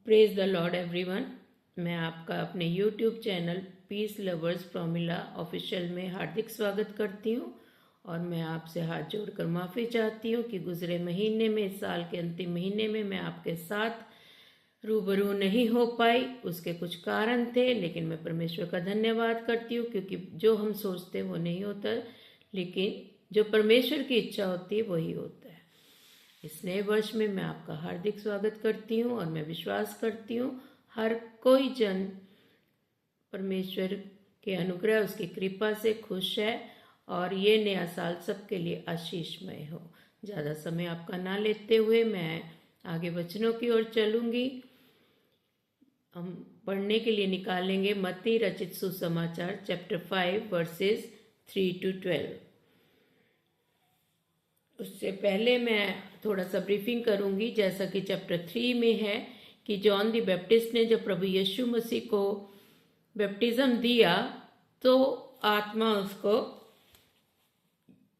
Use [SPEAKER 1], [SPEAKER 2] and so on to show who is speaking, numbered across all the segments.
[SPEAKER 1] Praise the Lord everyone. मैं आपका अपने YouTube channel peace lovers formula official में हार्दिक स्वागत करती हूँ और मैं आपसे हाथ जोड़कर माफ़ी चाहती हूँ कि गुजरे महीने में, इस साल के अंतिम महीने में मैं आपके साथ रूबरू नहीं हो पाई। उसके कुछ कारण थे, लेकिन मैं परमेश्वर का धन्यवाद करती हूँ क्योंकि जो हम सोचते वो नहीं होता, लेकिन जो परमेश्वर की इच्छा होती है वही होता है। इस नए वर्ष में मैं आपका हार्दिक स्वागत करती हूँ और मैं विश्वास करती हूँ हर कोई जन परमेश्वर के अनुग्रह, उसकी कृपा से खुश है और ये नया साल सबके लिए आशीषमय हो। ज़्यादा समय आपका ना लेते हुए मैं आगे वचनों की ओर चलूँगी। हम पढ़ने के लिए निकालेंगे मत्ती रचित सुसमाचार चैप्टर 5 वर्सेस 3 to 12। उससे पहले मैं थोड़ा सा ब्रीफिंग करूंगी। जैसा कि चैप्टर 3 में है कि जॉन द बैप्टिस्ट ने जब प्रभु यीशु मसीह को बैप्टिज्म दिया तो आत्मा उसको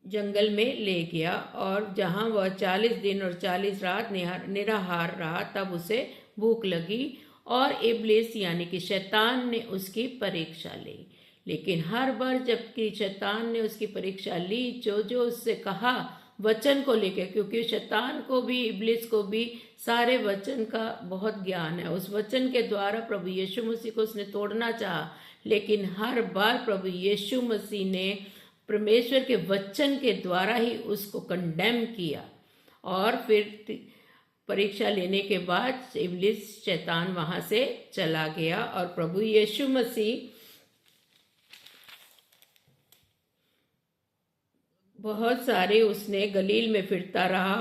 [SPEAKER 1] जंगल में ले गया और जहां वह 40 दिन और 40 रात निराहार रहा, तब उसे भूख लगी और इब्लिस यानी कि शैतान ने उसकी परीक्षा ली। लेकिन हर बार जबकि शैतान ने उसकी परीक्षा ली, जो उससे कहा वचन को लेकर, क्योंकि शैतान को भी, इब्लिस को भी सारे वचन का बहुत ज्ञान है, उस वचन के द्वारा प्रभु यीशु मसीह को उसने तोड़ना चाहा, लेकिन हर बार प्रभु यीशु मसीह ने परमेश्वर के वचन के द्वारा ही उसको कंडेम किया। और फिर परीक्षा लेने के बाद इब्लिस शैतान वहां से चला गया और प्रभु यीशु मसीह बहुत सारे, उसने गलील में फिरता रहा,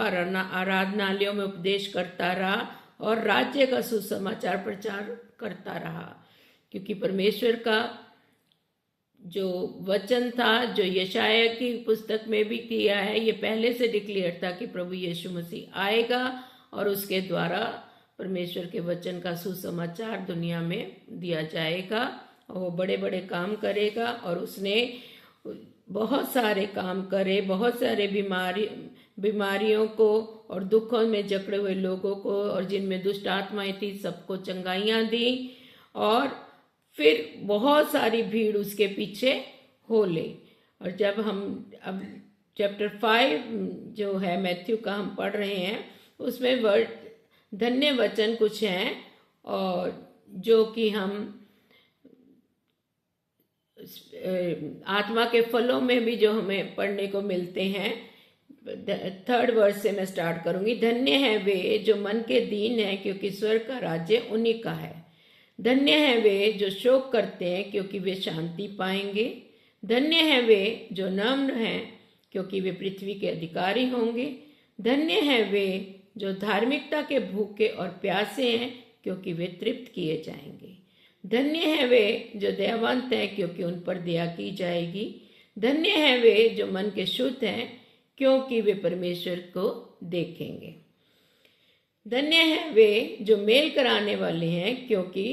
[SPEAKER 1] आराधनालयों में उपदेश करता रहा और राज्य का सुसमाचार प्रचार करता रहा, क्योंकि परमेश्वर का जो वचन था, जो यशायाह की पुस्तक में भी किया है, ये पहले से डिक्लेयर था कि प्रभु यीशु मसीह आएगा और उसके द्वारा परमेश्वर के वचन का सुसमाचार दुनिया में दिया जाएगा और वो बड़े बड़े काम करेगा। और उसने बहुत सारे काम करे, बहुत सारे बीमारियों को और दुखों में जकड़े हुए लोगों को और जिनमें दुष्ट आत्माएं थी सबको चंगाइयाँ दी और फिर बहुत सारी भीड़ उसके पीछे हो ले। और जब हम अब चैप्टर 5 जो है मैथ्यू का हम पढ़ रहे हैं, उसमें धन्य वचन कुछ हैं और जो कि हम आत्मा के फलों में भी जो हमें पढ़ने को मिलते हैं। 3rd वर्स से मैं स्टार्ट करूंगी। धन्य है वे जो मन के दीन हैं, क्योंकि स्वर्ग का राज्य उन्हीं का है। धन्य है वे जो शोक करते हैं, क्योंकि वे शांति पाएंगे। धन्य है वे जो नम्र हैं, क्योंकि वे पृथ्वी के अधिकारी होंगे। धन्य है वे जो धार्मिकता के भूखे और प्यासे हैं, क्योंकि वे तृप्त किए जाएंगे। धन्य है वे जो दयावंत हैं, क्योंकि उन पर दया की जाएगी। धन्य है वे जो मन के शुद्ध हैं, क्योंकि वे परमेश्वर को देखेंगे। धन्य है वे जो मेल कराने वाले हैं, क्योंकि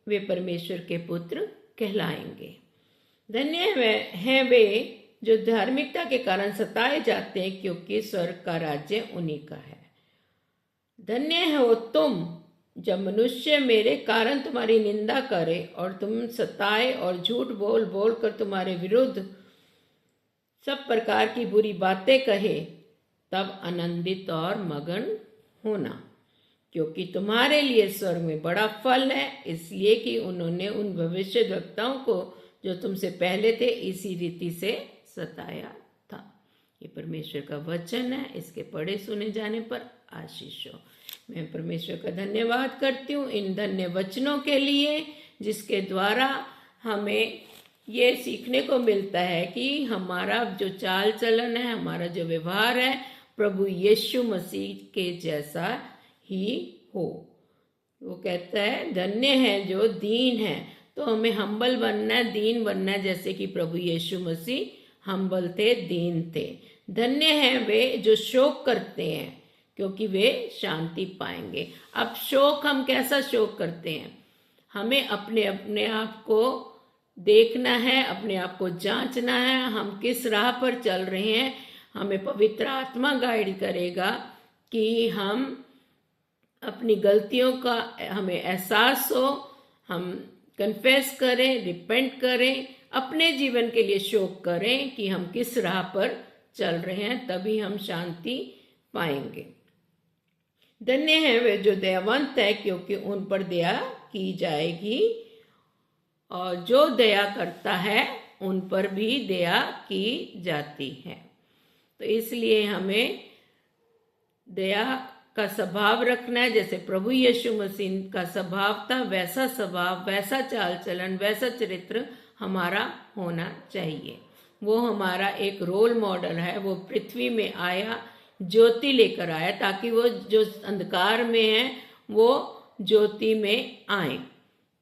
[SPEAKER 1] वे परमेश्वर के पुत्र कहलाएंगे। धन्य है वे जो धार्मिकता के कारण सताए जाते हैं, क्योंकि स्वर्ग का राज्य उन्हीं का है। धन्य हो तुम जब मनुष्य मेरे कारण तुम्हारी निंदा करे और तुम सताए और झूठ बोल बोल कर तुम्हारे विरुद्ध सब प्रकार की बुरी बातें कहे, तब आनंदित और मगन होना, क्योंकि तुम्हारे लिए स्वर्ग में बड़ा फल है, इसलिए कि उन्होंने उन भविष्यद्वक्ताओं को जो तुमसे पहले थे इसी रीति से सताया था। ये परमेश्वर का वचन है, इसके पढ़े सुने जाने पर आशीष हो। मैं परमेश्वर का धन्यवाद करती हूँ इन धन्य वचनों के लिए, जिसके द्वारा हमें ये सीखने को मिलता है कि हमारा जो चाल चलन है, हमारा जो व्यवहार है, प्रभु यीशु मसीह के जैसा ही हो। वो कहता है धन्य है जो दीन है, तो हमें हम्बल बनना है, दीन बनना है, जैसे कि प्रभु यीशु मसीह हम्बल थे, दीन थे। धन्य है वे जो शोक करते हैं, क्योंकि वे शांति पाएंगे। अब शोक, हम कैसा शोक करते हैं? हमें अपने आप को देखना है, अपने आप को जांचना है, हम किस राह पर चल रहे हैं। हमें पवित्र आत्मा गाइड करेगा कि हम अपनी गलतियों का हमें एहसास हो, हम कन्फेस करें, रिपेंट करें, अपने जीवन के लिए शोक करें कि हम किस राह पर चल रहे हैं, तभी हम शांति पाएंगे। धन्य है वे जो दयावंत है, क्योंकि उन पर दया की जाएगी, और जो दया करता है उन पर भी दया की जाती है। तो इसलिए हमें दया का स्वभाव रखना है। जैसे प्रभु यीशु मसीह का स्वभाव था, वैसा स्वभाव, वैसा चाल चलन, वैसा चरित्र हमारा होना चाहिए। वो हमारा एक रोल मॉडल है। वो पृथ्वी में आया, ज्योति लेकर आया, ताकि वो जो अंधकार में है वो ज्योति में आए।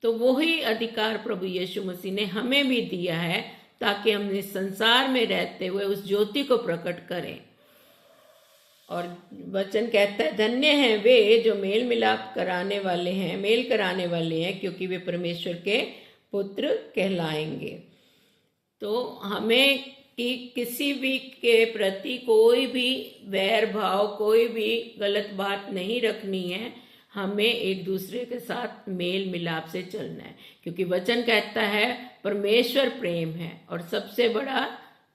[SPEAKER 1] तो वही अधिकार प्रभु यीशु मसीह ने हमें भी दिया है, ताकि हम इस संसार में रहते हुए उस ज्योति को प्रकट करें। और वचन कहता है, धन्य हैं वे जो मेल मिलाप कराने वाले हैं, मेल कराने वाले हैं, क्योंकि वे परमेश्वर के पुत्र कहलाएंगे। तो हमें कि किसी भी के प्रति कोई भी वैर भाव, कोई भी गलत बात नहीं रखनी है। हमें एक दूसरे के साथ मेल मिलाप से चलना है, क्योंकि वचन कहता है परमेश्वर प्रेम है, और सबसे बड़ा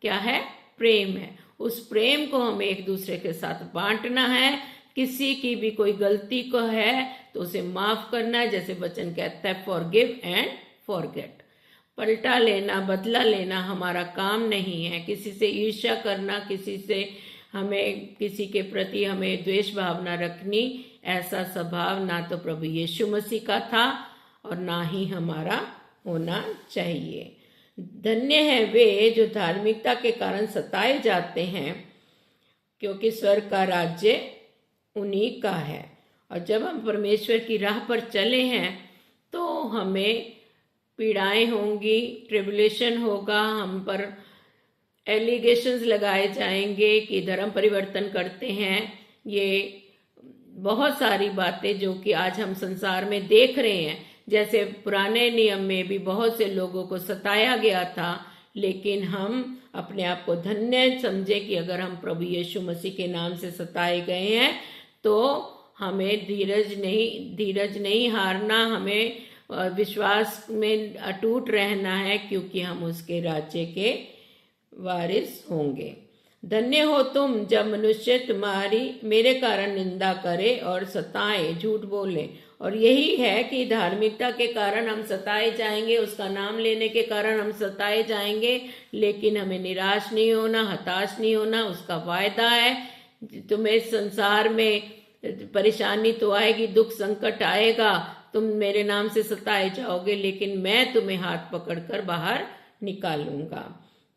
[SPEAKER 1] क्या है? प्रेम है। उस प्रेम को हमें एक दूसरे के साथ बांटना है। किसी की भी कोई गलती को है तो उसे माफ करना है। जैसे वचन कहता है, फॉरगिव एंड फॉरगेट। पलटा लेना, बदला लेना हमारा काम नहीं है। किसी से ईर्ष्या करना, किसी के प्रति हमें द्वेष भावना रखनी, ऐसा स्वभाव ना तो प्रभु यीशु मसीह का था और ना ही हमारा होना चाहिए। धन्य है वे जो धार्मिकता के कारण सताए जाते हैं, क्योंकि स्वर्ग का राज्य उन्हीं का है। और जब हम परमेश्वर की राह पर चले हैं तो हमें पीड़ाएं होंगी, ट्रिबुलेशन होगा, हम पर एलिगेशंस लगाए जाएंगे कि धर्म परिवर्तन करते हैं। ये बहुत सारी बातें जो कि आज हम संसार में देख रहे हैं। जैसे पुराने नियम में भी बहुत से लोगों को सताया गया था, लेकिन हम अपने आप को धन्य समझे कि अगर हम प्रभु यीशु मसीह के नाम से सताए गए हैं तो हमें धीरज नहीं हारना, हमें विश्वास में अटूट रहना है, क्योंकि हम उसके राज्य के वारिस होंगे। धन्य हो तुम जब मनुष्य तुम्हारी मेरे कारण निंदा करे और सताए, झूठ बोले। और यही है कि धार्मिकता के कारण हम सताए जाएंगे, उसका नाम लेने के कारण हम सताए जाएंगे, लेकिन हमें निराश नहीं होना, हताश नहीं होना। उसका वायदा है, तुम्हें संसार में परेशानी तो आएगी, दुख संकट आएगा, तुम मेरे नाम से सताए जाओगे, लेकिन मैं तुम्हें हाथ पकड़कर बाहर निकालूंगा।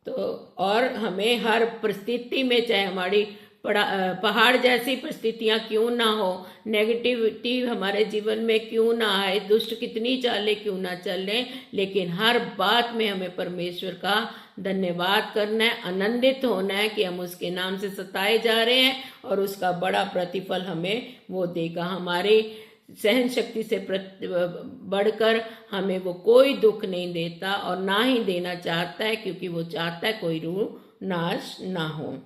[SPEAKER 1] तो और हमें हर परिस्थिति में, चाहे हमारी पहाड़ जैसी परिस्थितियां क्यों ना हो, नेगेटिविटी हमारे जीवन में क्यों ना आए, दुष्ट कितनी चाले क्यों ना चले, लेकिन हर बात में हमें परमेश्वर का धन्यवाद करना है, आनंदित होना है कि हम उसके नाम से सताए जा रहे हैं और उसका बड़ा प्रतिफल हमें वो देगा। हमारी सहन शक्ति से बढ़कर हमें वो कोई दुख नहीं देता और ना ही देना चाहता है, क्योंकि वो चाहता है कोई रूह नाश ना हो।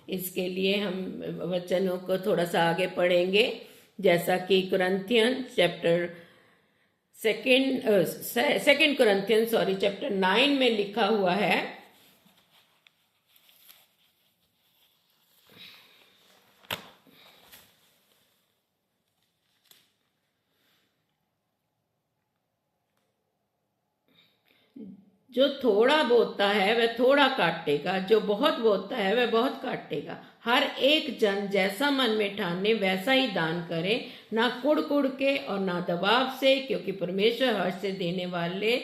[SPEAKER 1] इसके लिए हम वचनों को थोड़ा सा आगे पढ़ेंगे, जैसा कि सेकंड कुरिन्थियंस चैप्टर 9 में लिखा हुआ है। जो थोड़ा बोता है वह थोड़ा काटेगा, जो बहुत बोता है वह बहुत काटेगा। हर एक जन जैसा मन में ठाने वैसा ही दान करे, ना कुड़ कुड़ के और ना दबाव से, क्योंकि परमेश्वर हर्ष से देने वाले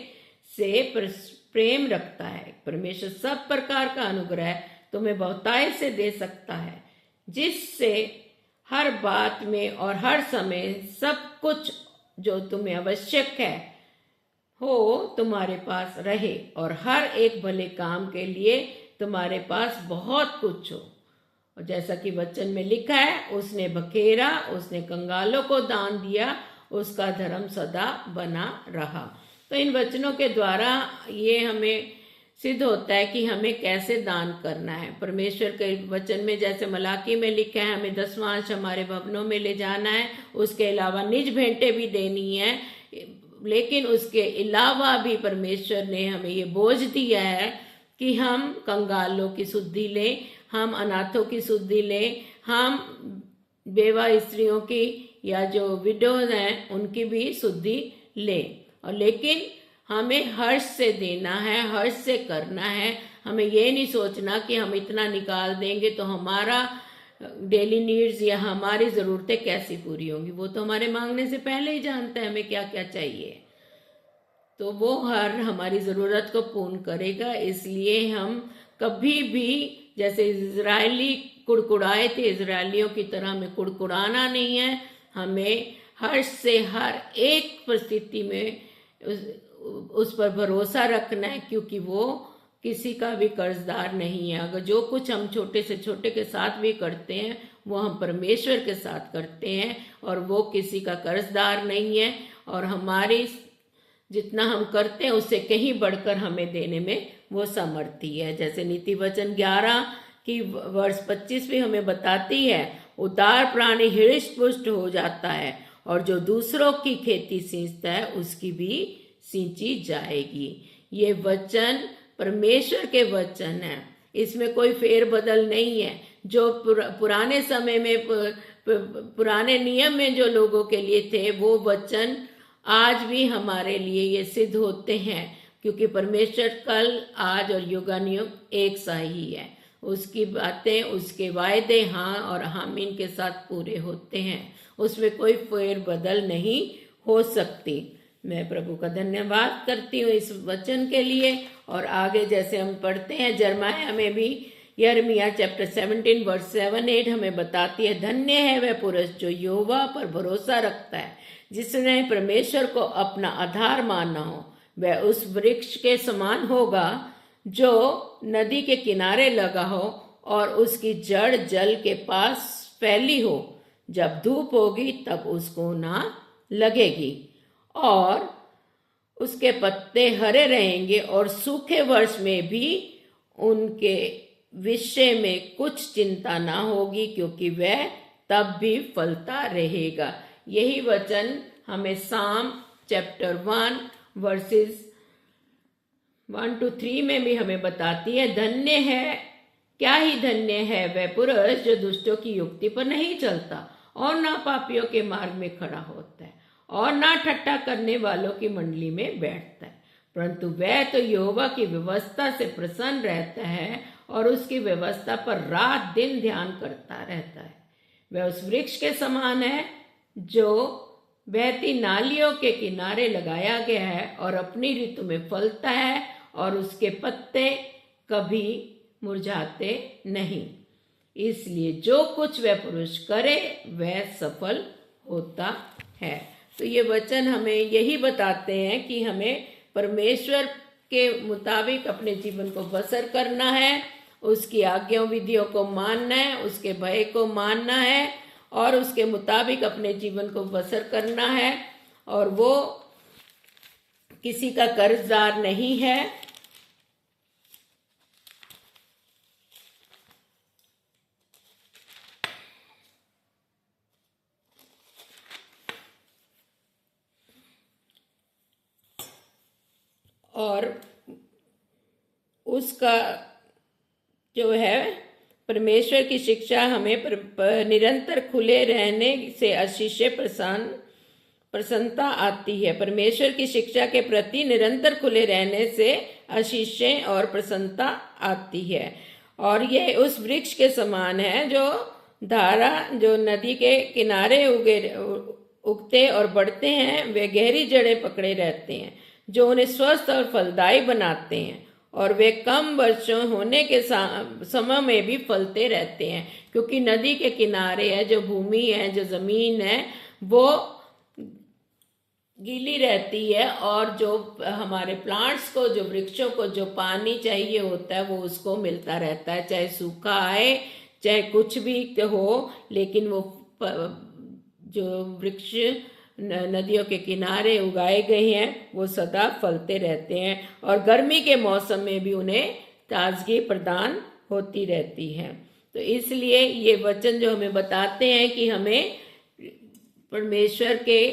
[SPEAKER 1] से प्रेम रखता है। परमेश्वर सब प्रकार का अनुग्रह तुम्हें बहुतायत से दे सकता है, जिससे हर बात में और हर समय सब कुछ जो तुम्हें आवश्यक है हो तुम्हारे पास रहे, और हर एक भले काम के लिए तुम्हारे पास बहुत कुछ हो। और जैसा कि वचन में लिखा है, उसने बखेरा, उसने कंगालों को दान दिया, उसका धर्म सदा बना रहा। तो इन वचनों के द्वारा ये हमें सिद्ध होता है कि हमें कैसे दान करना है। परमेश्वर के वचन में जैसे मलाकी में लिखा है, हमें 10वां हमारे भवनों में ले जाना है, उसके अलावा निज भेंटें भी देनी है। लेकिन उसके अलावा भी परमेश्वर ने हमें ये बोझ दिया है कि हम कंगालों की शुद्धि लें, हम अनाथों की शुद्धि लें, हम बेवा स्त्रियों की या जो विडोज हैं उनकी भी शुद्धि लें। और लेकिन हमें हर्ष से देना है, हर्ष से करना है। हमें ये नहीं सोचना कि हम इतना निकाल देंगे तो हमारा डेली नीड्स या हमारी ज़रूरतें कैसी पूरी होंगी। वो तो हमारे मांगने से पहले ही जानता है हमें क्या क्या चाहिए, तो वो हर हमारी ज़रूरत को पूर्ण करेगा। इसलिए हम कभी भी जैसे इजरायली कुड़कुड़ाए थे, इजरायलियों की तरह हमें कुड़कुड़ाना नहीं है। हमें हर्ष से हर एक परिस्थिति में उस पर भरोसा रखना है, क्योंकि वो किसी का भी कर्जदार नहीं है। अगर जो कुछ हम छोटे से छोटे के साथ भी करते हैं वो हम परमेश्वर के साथ करते हैं, और वो किसी का कर्जदार नहीं है। और हमारी जितना हम करते हैं उससे कहीं बढ़कर हमें देने में वो समर्थी है। जैसे नीति वचन 11 की वर्ष 25 भी हमें बताती है, उदार प्राणी हृष्ट पुष्ट हो जाता है, और जो दूसरों की खेती सींचता है उसकी भी सींची जाएगी। ये वचन परमेश्वर के वचन है, इसमें कोई फेरबदल नहीं है। जो पुराने समय में पुराने नियम में जो लोगों के लिए थे वो वचन आज भी हमारे लिए ये सिद्ध होते हैं, क्योंकि परमेश्वर कल आज और युगानुयुग एक सा ही है। उसकी बातें, उसके वायदे हाँ और हामीन के साथ पूरे होते हैं, उसमें कोई फेरबदल नहीं हो सकती। मैं प्रभु का धन्यवाद करती हूँ इस वचन के लिए। और आगे जैसे हम पढ़ते हैं यिर्मयाह में भी, यिर्मयाह चैप्टर 17 वर्स 7-8 हमें बताती है, धन्य है वह पुरुष जो यहोवा पर भरोसा रखता है, जिसने परमेश्वर को अपना आधार माना हो। वह उस वृक्ष के समान होगा जो नदी के किनारे लगा हो और उसकी जड़ जल के पास फैली हो। जब धूप होगी तब उसको ना लगेगी और उसके पत्ते हरे रहेंगे, और सूखे वर्ष में भी उनके विषय में कुछ चिंता ना होगी, क्योंकि वह तब भी फलता रहेगा। यही वचन हमें साम चैप्टर 1 वर्सेस 1-3 में भी हमें बताती है, धन्य है, क्या ही धन्य है वह पुरुष जो दुष्टों की युक्ति पर नहीं चलता और ना पापियों के मार्ग में खड़ा होता है और ना ठट्ठा करने वालों की मंडली में बैठता है, परंतु वह तो यहोवा की व्यवस्था से प्रसन्न रहता है और उसकी व्यवस्था पर रात दिन ध्यान करता रहता है। वह उस वृक्ष के समान है जो बहती नालियों के किनारे लगाया गया है और अपनी ऋतु में फलता है, और उसके पत्ते कभी मुरझाते नहीं। इसलिए जो कुछ वह पुरुष करे वह सफल होता है। तो ये वचन हमें यही बताते हैं कि हमें परमेश्वर के मुताबिक अपने जीवन को बसर करना है, उसकी आज्ञाओं विधियों को मानना है, उसके भय को मानना है और उसके मुताबिक अपने जीवन को बसर करना है। और वो किसी का कर्जदार नहीं है। और उसका जो है परमेश्वर की शिक्षा हमें निरंतर खुले रहने से आशीष प्रसन्नता आती है। परमेश्वर की शिक्षा के प्रति निरंतर खुले रहने से आशीषें और प्रसन्नता आती है। और ये उस वृक्ष के समान है जो जो नदी के किनारे उगते और बढ़ते हैं। वे गहरी जड़ें पकड़े रहते हैं जो उन्हें स्वस्थ और फलदायी बनाते हैं, और वे कम वर्षों होने के समय में भी फलते रहते हैं, क्योंकि नदी के किनारे है जो भूमि है, जो जमीन है, वो गीली रहती है, और जो हमारे प्लांट्स को, जो वृक्षों को जो पानी चाहिए होता है वो उसको मिलता रहता है, चाहे सूखा आए चाहे कुछ भी हो। लेकिन वो जो वृक्ष नदियों के किनारे उगाए गए हैं वो सदा फलते रहते हैं और गर्मी के मौसम में भी उन्हें ताजगी प्रदान होती रहती है। तो इसलिए ये वचन जो हमें बताते हैं कि हमें परमेश्वर के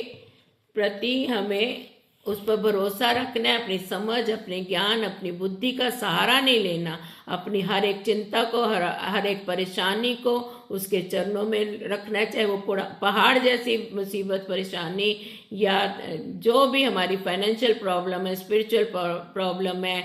[SPEAKER 1] प्रति हमें उस पर भरोसा रखना है, अपनी समझ, अपने ज्ञान, अपनी बुद्धि का सहारा नहीं लेना, अपनी हर एक चिंता को, हर एक परेशानी को उसके चरणों में रखना है, चाहे वो पहाड़ जैसी मुसीबत, परेशानी या जो भी हमारी फाइनेंशियल प्रॉब्लम है, स्पिरिचुअल प्रॉब्लम है,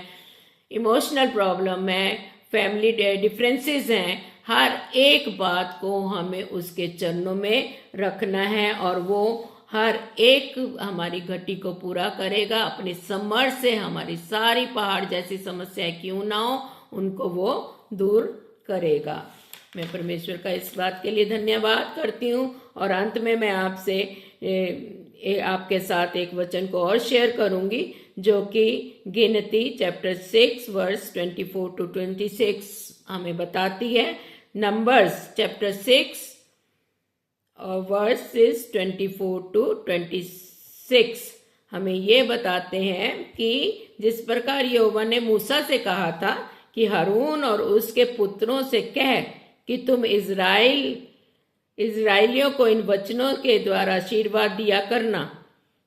[SPEAKER 1] इमोशनल प्रॉब्लम है, फैमिली डिफरेंसेस हैं, हर एक बात को हमें उसके चरणों में रखना है और वो हर एक हमारी घटी को पूरा करेगा। अपनी समर्थ से हमारी सारी पहाड़ जैसी समस्याएं क्यों ना हो उनको वो दूर करेगा। मैं परमेश्वर का इस बात के लिए धन्यवाद करती हूँ और अंत में मैं आपसे आपके साथ एक वचन को और शेयर करूंगी जो कि गिनती चैप्टर 6 वर्स 24 to 26 हमें बताती है। नंबर्स चैप्टर 6 वर्सेस 24 to 26 हमें ये बताते हैं कि जिस प्रकार यहोवा ने मूसा से कहा था कि हारून और उसके पुत्रों से कह कि तुम इज़राइलियों को इन वचनों के द्वारा आशीर्वाद दिया करना।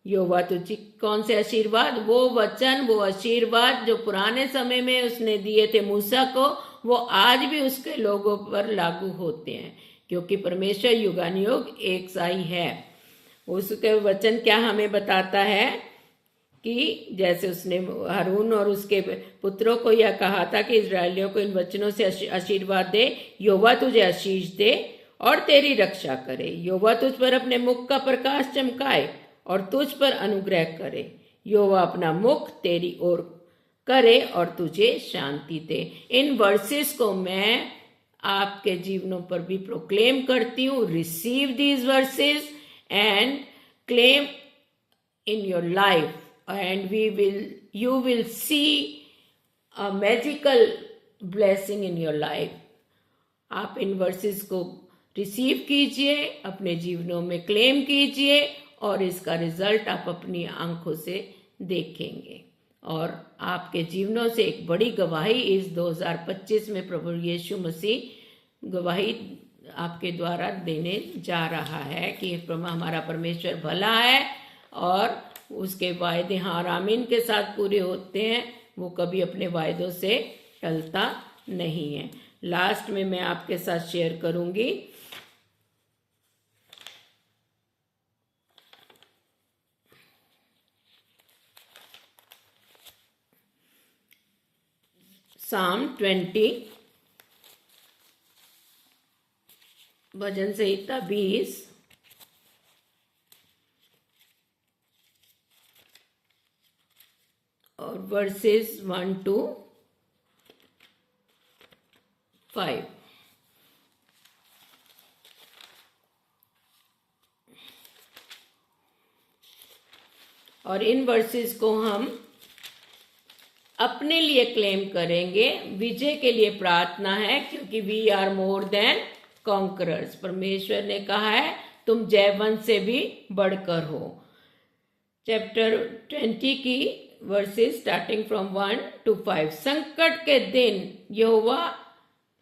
[SPEAKER 1] यहोवा तुझे कौन से आशीर्वाद? वो वचन, वो आशीर्वाद जो पुराने समय में उसने दिए थे मूसा को, वो आज भी उसके लोगों पर लागू होते हैं क्योंकि परमेश्वर युगानुयुग एक सा ही है। उसके वचन क्या हमें बताता है कि जैसे उसने हारून और उसके पुत्रों को यह कहा था कि इज़राइलियों को इन वचनों से आशीर्वाद दे, यहोवा तुझे आशीष दे और तेरी रक्षा करे। यहोवा तुझ पर अपने मुख का प्रकाश चमकाए और तुझ पर अनुग्रह करे। यहोवा अपना मुख तेरी ओर करे और तुझे शांति दे। इन वर्सेस को मैं आपके जीवनों पर भी प्रोक्लेम करती हूँ। Receive these versus and claim in your life and you will see a magical blessing in your life। आप इन वर्सेस को रिसीव कीजिए, अपने जीवनों में क्लेम कीजिए और इसका रिजल्ट आप अपनी आंखों से देखेंगे और आपके जीवनों से एक बड़ी गवाही इस 2025 में प्रभु यीशु मसीह गवाही आपके द्वारा देने जा रहा है कि हमारा परमेश्वर भला है और उसके वायदे हाँ आमीन के साथ पूरे होते हैं। वो कभी अपने वायदों से टलता नहीं है। लास्ट में मैं आपके साथ शेयर करूंगी Psalm 20 भजन संहिता 20 और वर्सेस 1 to 5। और इन वर्सेस को हम अपने लिए क्लेम करेंगे। विजय के लिए प्रार्थना है क्योंकि we are more than conquerors. परमेश्वर ने कहा है तुम जयवंत से भी बढ़कर हो। चैप्टर 20 की वर्सेस स्टार्टिंग फ्रॉम 1 to 5। संकट के दिन यहोवा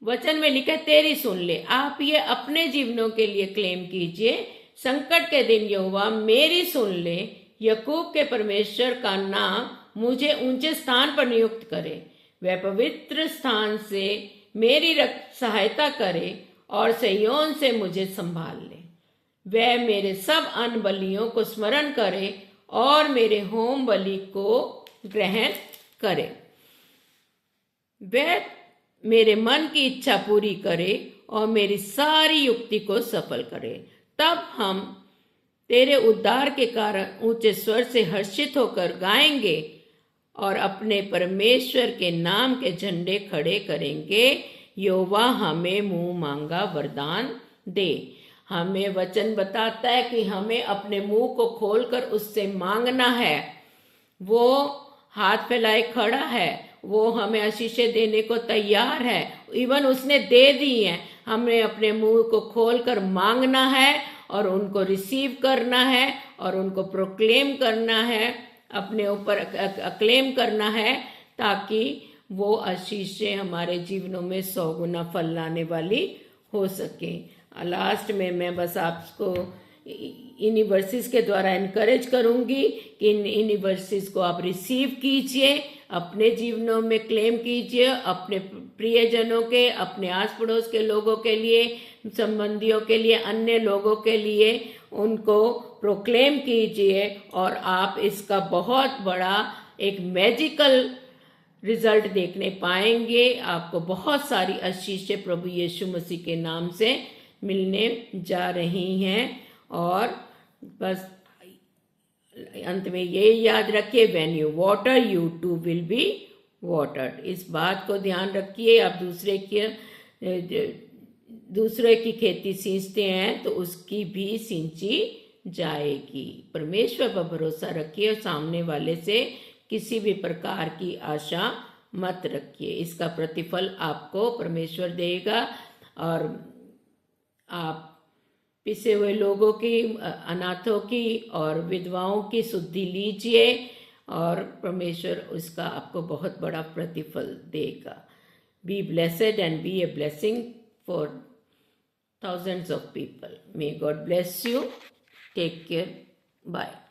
[SPEAKER 1] वचन में लिखा तेरी सुन ले। आप ये अपने जीवनों के लिए क्लेम कीजिए। संकट के दिन यहोवा मेरी सुन ले। याकूब के परमेश्वर का नाम मुझे ऊंचे स्थान पर नियुक्त करे। वह पवित्र स्थान से मेरी सहायता करे और सिय्योन से मुझे संभाल ले। वह मेरे सब अन्न बलियों को स्मरण करे और मेरे होम बलि को ग्रहण करे। वह मेरे मन की इच्छा पूरी करे और मेरी सारी युक्ति को सफल करे। तब हम तेरे उद्धार के कारण ऊंचे स्वर से हर्षित होकर गाएंगे और अपने परमेश्वर के नाम के झंडे खड़े करेंगे। यहोवा हमें मुंह मांगा वरदान दे। हमें वचन बताता है कि हमें अपने मुंह को खोलकर उससे मांगना है। वो हाथ फैलाए खड़ा है, वो हमें आशीषें देने को तैयार है। इवन उसने दे दी है। हमें अपने मुंह को खोलकर मांगना है और उनको रिसीव करना है और उनको प्रोक्लेम करना है, अपने ऊपर अक्लेम करना है, ताकि वो आशीषें हमारे जीवनों में 100 गुना फल लाने वाली हो सके। लास्ट में मैं बस आपको इन वर्सेस के द्वारा इनकरेज करूंगी कि इन वर्सेस को आप रिसीव कीजिए, अपने जीवनों में क्लेम कीजिए, अपने प्रियजनों के, अपने आस पड़ोस के लोगों के लिए, संबंधियों के लिए, अन्य लोगों के लिए उनको प्रोक्लेम कीजिए और आप इसका बहुत बड़ा एक मैजिकल रिजल्ट देखने पाएंगे। आपको बहुत सारी आशीषें प्रभु यीशु मसीह के नाम से मिलने जा रही हैं। और बस अंत में ये याद रखिए, when you water you too will be watered. इस बात को ध्यान रखिए। आप दूसरे की खेती सींचते हैं तो उसकी भी सींची जाएगी। परमेश्वर पर भरोसा रखिए और सामने वाले से किसी भी प्रकार की आशा मत रखिए। इसका प्रतिफल आपको परमेश्वर देगा। और आप पिसे हुए लोगों की, अनाथों की और विधवाओं की सुधि लीजिए और परमेश्वर उसका आपको बहुत बड़ा प्रतिफल देगा। Be blessed and be a blessing for thousands of people. May God bless you. Take care. Bye.